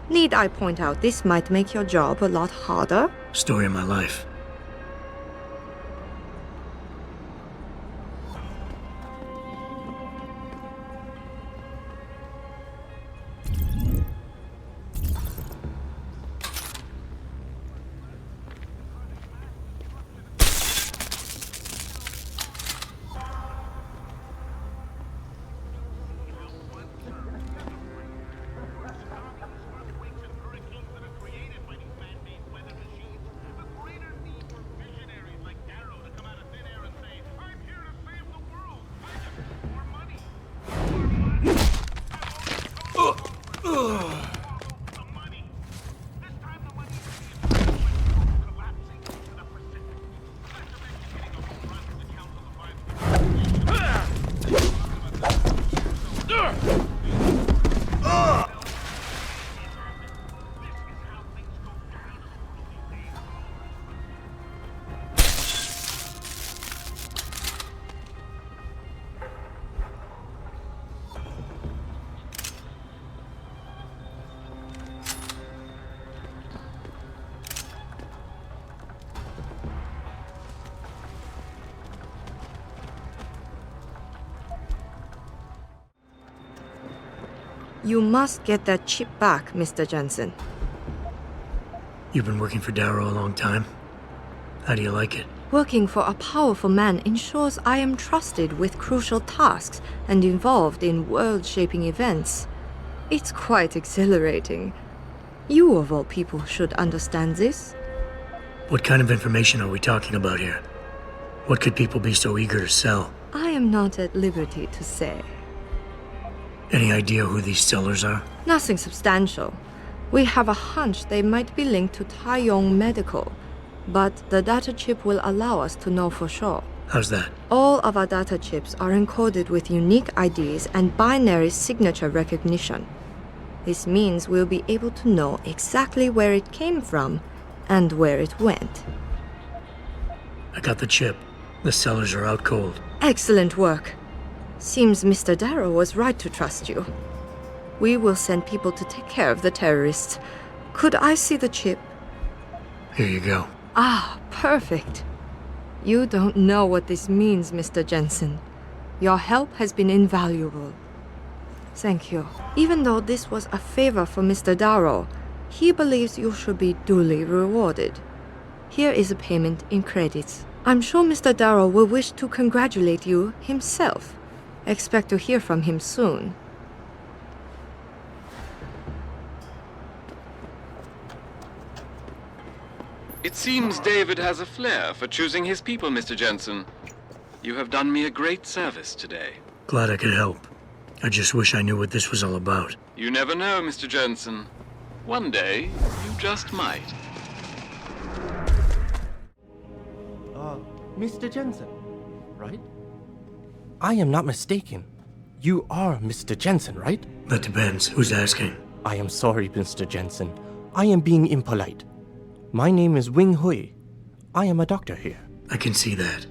Need I point out this might make your job a lot harder? Story of my life. You must get that chip back, Mr. Jensen. You've been working for Darrow a long time. How do you like it? Working for a powerful man ensures I am trusted with crucial tasks and involved in world-shaping events. It's quite exhilarating. You, of all people, should understand this. What kind of information are we talking about here? What could people be so eager to sell? I am not at liberty to say. Any idea who these sellers are? Nothing substantial. We have a hunch they might be linked to Talion Medical, but the data chip will allow us to know for sure. How's that? All of our data chips are encoded with unique IDs and binary signature recognition. This means we'll be able to know exactly where it came from and where it went. I got the chip. The sellers are out cold. Excellent work. Seems Mr. Darrow was right to trust you. We will send people to take care of the terrorists. Could I see the chip? Here you go. Ah, perfect. You don't know what this means, Mr. Jensen. Your help has been invaluable. Thank you. Even though this was a favor for Mr. Darrow, he believes you should be duly rewarded. Here is a payment in credits. I'm sure Mr. Darrow will wish to congratulate you himself. Expect to hear from him soon. It seems David has a flair for choosing his people, Mr. Jensen. You have done me a great service today. Glad I could help. I just wish I knew what this was all about. You never know, Mr. Jensen. One day, you just might. Mr. Jensen, right? I am not mistaken. You are Mr. Jensen, right? That depends. Who's asking? I am sorry, Mr. Jensen. I am being impolite. My name is Wing Hui. I am a doctor here. I can see that.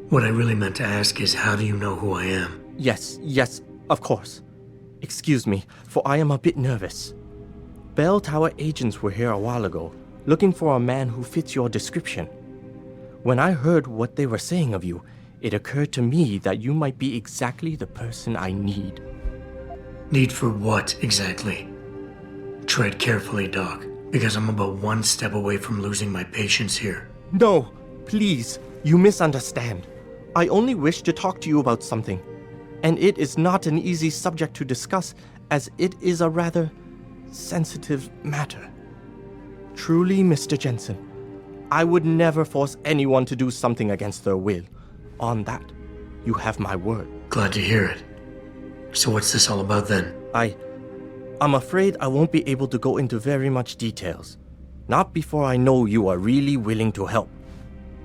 What I really meant to ask is, how do you know who I am? Yes, of course. Excuse me, for I am a bit nervous. Bell Tower agents were here a while ago, looking for a man who fits your description. When I heard what they were saying of you, it occurred to me that you might be exactly the person I need. Need for what, exactly? Tread carefully, Doc, because I'm about one step away from losing my patience here. No, please, you misunderstand. I only wish to talk to you about something, and it is not an easy subject to discuss, as it is a rather sensitive matter. Truly, Mr. Jensen, I would never force anyone to do something against their will. On that, you have my word. Glad to hear it. So what's this all about then? I'm afraid I won't be able to go into very much details. Not before I know you are really willing to help.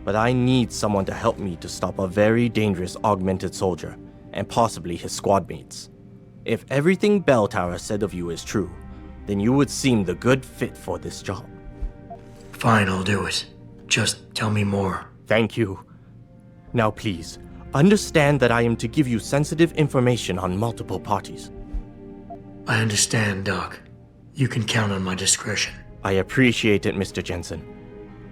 But I need someone to help me to stop a very dangerous augmented soldier, and possibly his squad mates. If everything Bell Tower said of you is true, then you would seem the good fit for this job. Fine, I'll do it. Just tell me more. Thank you. Now please, understand that I am to give you sensitive information on multiple parties. I understand, Doc. You can count on my discretion. I appreciate it, Mr. Jensen.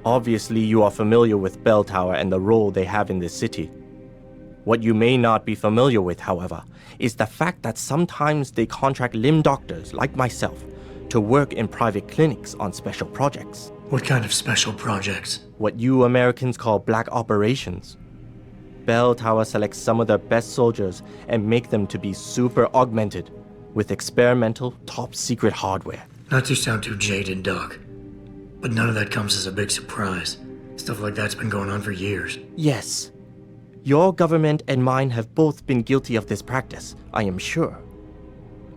Obviously, you are familiar with Bell Tower and the role they have in this city. What you may not be familiar with, however, is the fact that sometimes they contract limb doctors like myself to work in private clinics on special projects. What kind of special projects? What you Americans call black operations. Bell Tower selects some of their best soldiers and make them to be super augmented with experimental, top-secret hardware. Not to sound too jaded, Doc, but none of that comes as a big surprise. Stuff like that's been going on for years. Yes. Your government and mine have both been guilty of this practice, I am sure.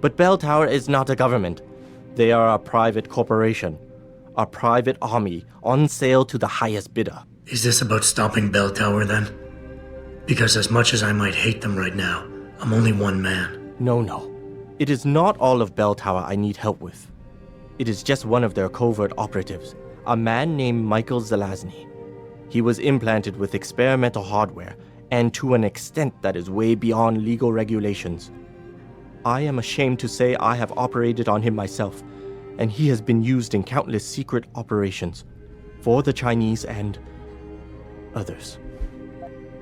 But Bell Tower is not a government. They are a private corporation. A private army on sale to the highest bidder. Is this about stopping Bell Tower, then? Because as much as I might hate them right now, I'm only one man. No. It is not all of Bell Tower I need help with. It is just one of their covert operatives, a man named Michael Zelazny. He was implanted with experimental hardware, and to an extent that is way beyond legal regulations. I am ashamed to say I have operated on him myself, and he has been used in countless secret operations for the Chinese and others.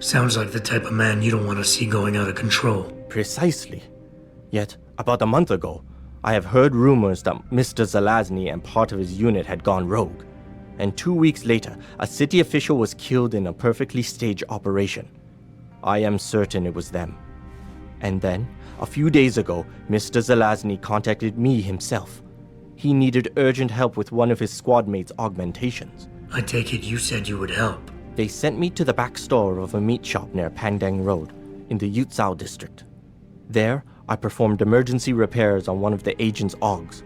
Sounds like the type of man you don't want to see going out of control. Precisely. Yet, about a month ago, I have heard rumors that Mr. Zelazny and part of his unit had gone rogue. And 2 weeks later, a city official was killed in a perfectly staged operation. I am certain it was them. And then, a few days ago, Mr. Zelazny contacted me himself. He needed urgent help with one of his squad mates' augmentations. I take it you said you would help. They sent me to the back store of a meat shop near Pangdang Road, in the Yutzao district. There, I performed emergency repairs on one of the agent's augs,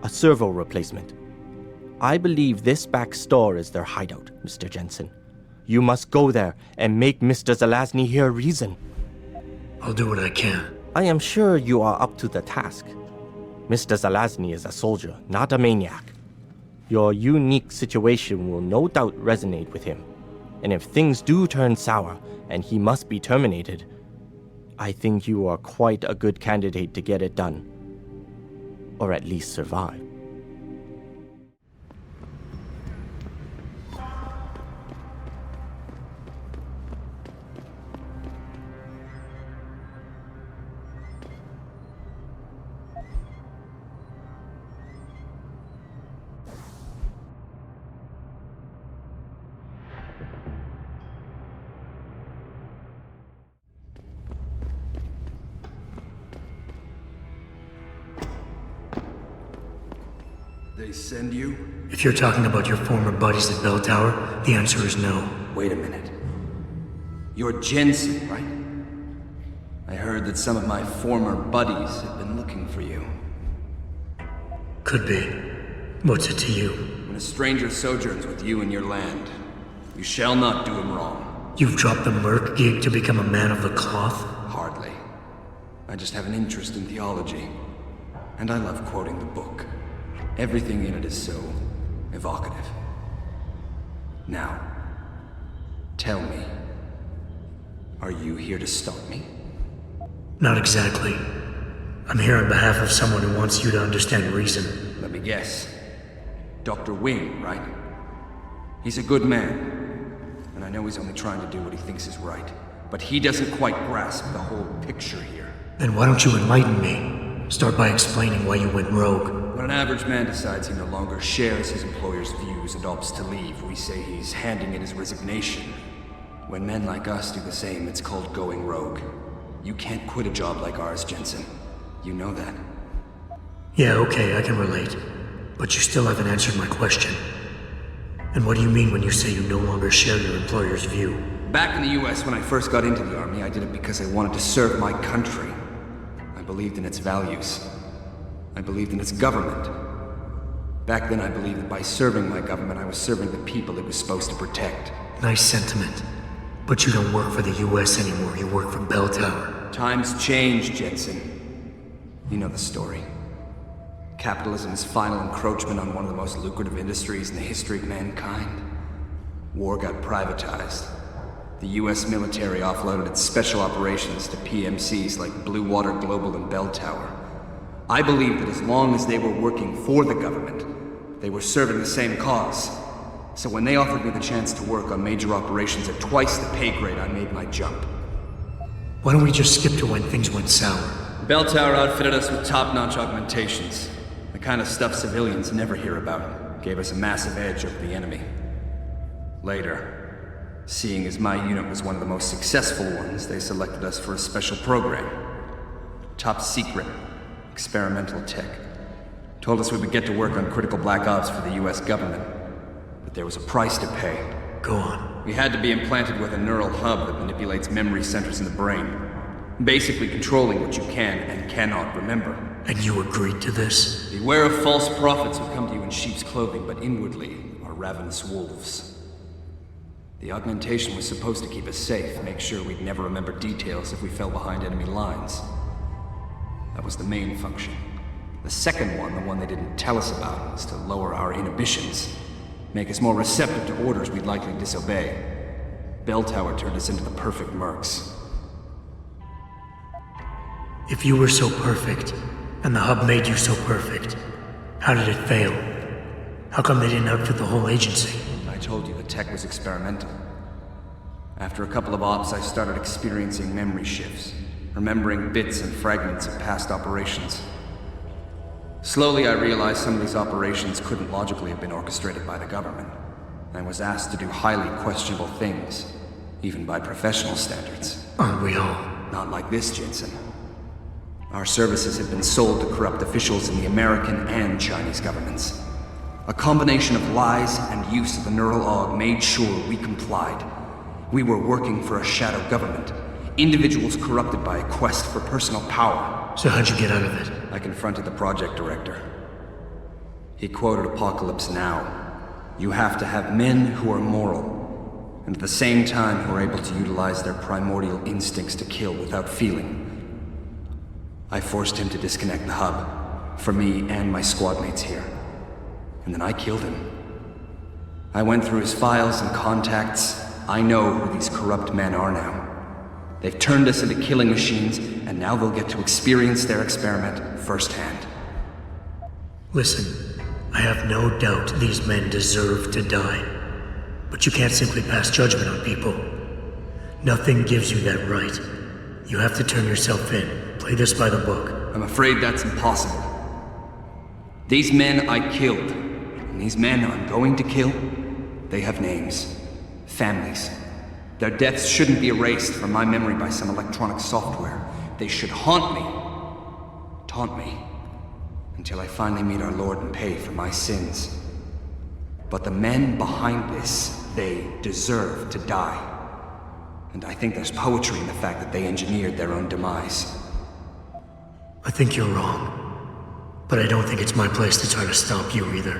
a servo replacement. I believe this back store is their hideout, Mr. Jensen. You must go there and make Mr. Zelazny hear reason. I'll do what I can. I am sure you are up to the task. Mr. Zelazny is a soldier, not a maniac. Your unique situation will no doubt resonate with him. And if things do turn sour and he must be terminated, I think you are quite a good candidate to get it done. Or at least survive. They send you? If you're talking about your former buddies at Bell Tower, the answer is no. Wait a minute. You're Jensen, right? I heard that some of my former buddies have been looking for you. Could be. What's it to you? When a stranger sojourns with you in your land, you shall not do him wrong. You've dropped the merc gig to become a man of the cloth? Hardly. I just have an interest in theology. And I love quoting the book. Everything in it is so evocative. Now, tell me, are you here to stop me? Not exactly. I'm here on behalf of someone who wants you to understand reason. Let me guess. Dr. Wing, right? He's a good man, and I know he's only trying to do what he thinks is right. But he doesn't quite grasp the whole picture here. Then why don't you enlighten me? Start by explaining why you went rogue. When an average man decides he no longer shares his employer's views and opts to leave, we say he's handing in his resignation. When men like us do the same, it's called going rogue. You can't quit a job like ours, Jensen. You know that. Yeah, okay, I can relate. But you still haven't answered my question. And what do you mean when you say you no longer share your employer's view? Back in the US, when I first got into the army, I did it because I wanted to serve my country. I believed in its values. I believed in its government. Back then I believed that by serving my government, I was serving the people it was supposed to protect. Nice sentiment. But you don't work for the US anymore, you work for Bell Tower. Times change, Jensen. You know the story. Capitalism's final encroachment on one of the most lucrative industries in the history of mankind. War got privatized. The US military offloaded its special operations to PMCs like Blue Water Global and Bell Tower. I believed that as long as they were working for the government, they were serving the same cause. So when they offered me the chance to work on major operations at twice the pay grade, I made my jump. Why don't we just skip to when things went sour? Bell Tower outfitted us with top-notch augmentations. The kind of stuff civilians never hear about. Gave us a massive edge over the enemy. Later, seeing as my unit was one of the most successful ones, they selected us for a special program. Top secret. Experimental tech. Told us we would get to work on critical black ops for the US government. But there was a price to pay. Go on. We had to be implanted with a neural hub that manipulates memory centers in the brain. Basically controlling what you can and cannot remember. And you agreed to this? Beware of false prophets who come to you in sheep's clothing, but inwardly are ravenous wolves. The augmentation was supposed to keep us safe, make sure we'd never remember details if we fell behind enemy lines. That was the main function. The second one, the one they didn't tell us about, was to lower our inhibitions. Make us more receptive to orders we'd likely disobey. Bell Tower turned us into the perfect mercs. If you were so perfect, and the hub made you so perfect, how did it fail? How come they didn't outfit the whole agency? I told you the tech was experimental. After a couple of ops, I started experiencing memory shifts. Remembering bits and fragments of past operations. Slowly I realized some of these operations couldn't logically have been orchestrated by the government. I was asked to do highly questionable things, even by professional standards. Aren't we all? Not like this, Jensen. Our services had been sold to corrupt officials in the American and Chinese governments. A combination of lies and use of the neural aug made sure we complied. We were working for a shadow government. Individuals corrupted by a quest for personal power. So how'd you get out of it? I confronted the project director. He quoted Apocalypse Now. You have to have men who are moral, and at the same time who are able to utilize their primordial instincts to kill without feeling. I forced him to disconnect the hub, for me and my squad mates here. And then I killed him. I went through his files and contacts. I know who these corrupt men are now. They've turned us into killing machines, and now they'll get to experience their experiment firsthand. Listen, I have no doubt these men deserve to die. But you can't simply pass judgment on people. Nothing gives you that right. You have to turn yourself in. Play this by the book. I'm afraid that's impossible. These men I killed, and these men I'm going to kill, they have names, families. Their deaths shouldn't be erased from my memory by some electronic software. They should haunt me, until I finally meet our Lord and pay for my sins. But the men behind this, they deserve to die. And I think there's poetry in the fact that they engineered their own demise. I think you're wrong. But I don't think it's my place to try to stop you either.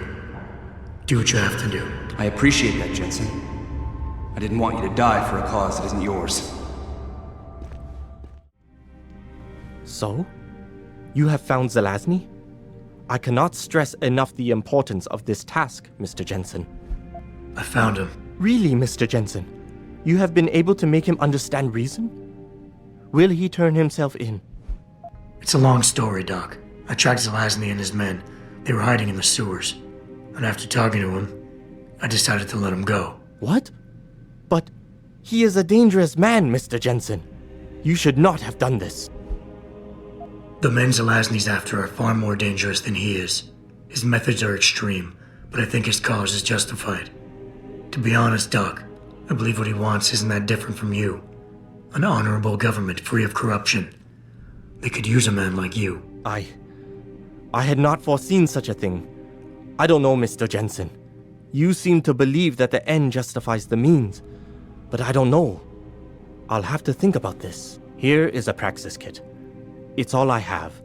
Do what you have to do. I appreciate that, Jensen. I didn't want you to die for a cause that isn't yours. So? You have found Zelazny? I cannot stress enough the importance of this task, Mr. Jensen. I found him. Really, Mr. Jensen? You have been able to make him understand reason? Will he turn himself in? It's a long story, Doc. I tracked Zelazny and his men. They were hiding in the sewers. And after talking to him, I decided to let him go. What? But he is a dangerous man, Mr. Jensen. You should not have done this. The men Zelazny's after are far more dangerous than he is. His methods are extreme, but I think his cause is justified. To be honest, Doc, I believe what he wants isn't that different from you. An honorable government free of corruption. They could use a man like you. I had not foreseen such a thing. I don't know, Mr. Jensen. You seem to believe that the end justifies the means, but I don't know. I'll have to think about this. Here is a praxis kit. It's all I have.